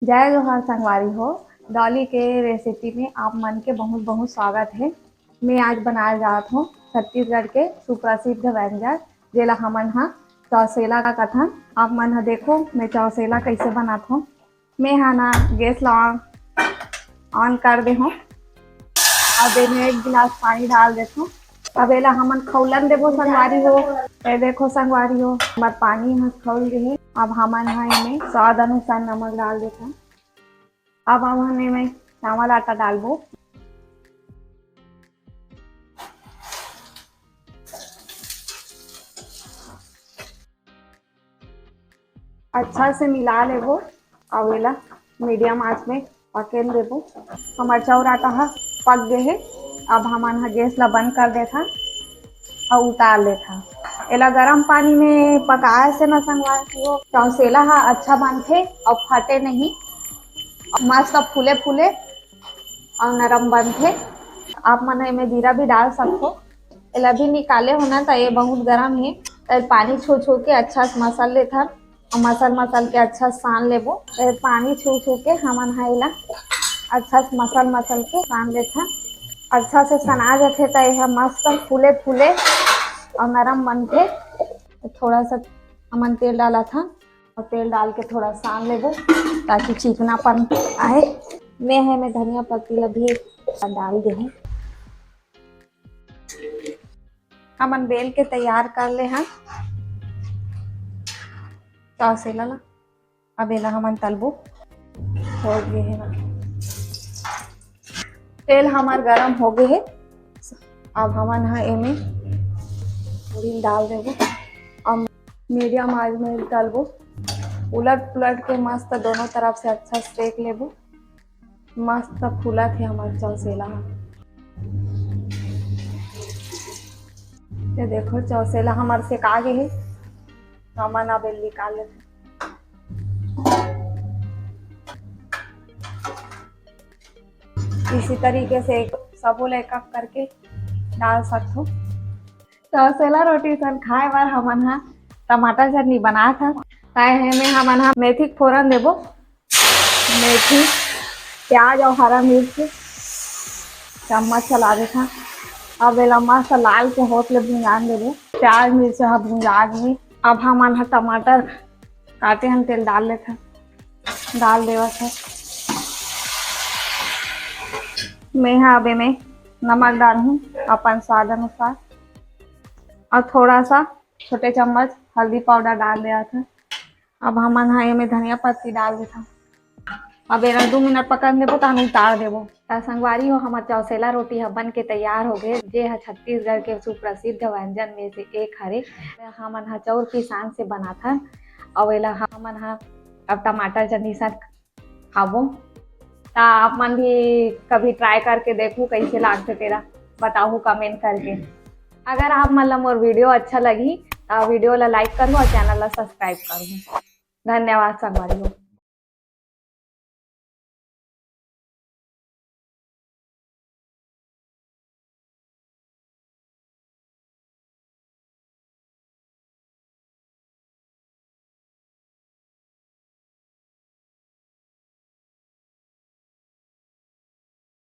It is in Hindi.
जय जोहार संगवारी हो। डॉली के रेसिपी में आप मन के बहुत बहुत स्वागत है। मैं आज बनाए जात हूँ छत्तीसगढ़ के सुप्रसिद्ध व्यंजन जेला हमन हा चौसेला का कथन। आप मन हा देखो मैं चौसेला कैसे बनात हूँ। मैं हा ना गैस ला ऑन कर दे हूँ। अब मैं 1 गिलास पानी डाल देता हूँ। अब एला हमन खौलन देबो संगवारी हो। ये देखो संगवारी हो हमार पानी हा खौल गए है। अब हमन हा इमे स्वाद अनुसार नमक डाल देता। अब हमन इमे चावल आटा डालबो। अच्छा से मिला लेबो और एला मीडियम आंच में पकेल देबो। हमार चाउर आटा हा पक गए है। अब हमन हा गैस ला बंद कर देथा और उतार लेथा। एला गरम पानी में पकाए से न संगवारी हो चौसेला हा अच्छा बनथे और फटे नहीं, मस्त फूले फूले और नरम बनथे। आप मन एमे जीरा भी डाल सकते। एला भी निकाले होना तो ये बहुत गर्म है तो पानी छू छू के अच्छा से मसल लेथा और मसल के अच्छा से सान लेबो। तो पानी छू छू के हमन हा एला अच्छा से मसल के सान लेथा। अच्छा से सना जाथे तो यह मस्त फूले फूले और नरम बनथे। तो थोड़ा सा हमन तेल डाला था और तेल डाल के थोड़ा सान लेबो ताकि चिकनापन आए। मैं धनिया पत्ती ला भी डाल दे हूँ। हमन बेल के तैयार कर ले हैं चौसेला ला। अब एला हमन तलबो हो गए है। तेल हमार गरम हो गए है। अब हमन हा एमे तेल डाल देबो और मीडियम आंच में तलबो। उलट पुलट के मस्त दोनों तरफ से अच्छा सेक लेबो। मस्त फूला थे हमार चौसेला। ये देखो चौसेला हमार सेका गए है। हमन अब निकाल लेते। इसी तरीके से सबो एक एक करके डाल सकते हो। चौसेला रोटी सन खाए बार हमन हा टमाटर चटनी बना था में हमन हा मेथी फोरन देबो। मेथी प्याज और हरा मिर्च चम्मच चला देथा। अब एला मस्त लाल के होत ले भुंजान देबो। प्याज मिर्च हा भुंजा गए। अब हमन हा टमाटर काटे हम तेल डाल लेथा डाल देवा था। मैं हा अब में नमक डालूँ अपन स्वाद अनुसार और थोड़ा सा छोटे चम्मच हल्दी पाउडर डाल दिया था। अब हमन हा में धनिया पत्ती डाल देथा। अब एला 2 मिनट पकन देबो तो हम उतार देबो। संगवारी हो हमार चौसेला रोटी हा बन के तैयार हो गए जे हा छत्तीसगढ़ के सुप्रसिद्ध व्यंजन में से एक हरे। हमन हा चाउर किसान से बना था और एला हमन हा अब टमाटर चटनी साथ खाबो। ता आप मन भी कभी ट्राई करके देखो कैसे लागथे तेरा बताओ कमेंट करके। अगर आप मन ला मोर वीडियो अच्छा लगी तो वीडियो ला लाइक करो और चैनल ला सब्सक्राइब करो। धन्यवाद संगवारी हो।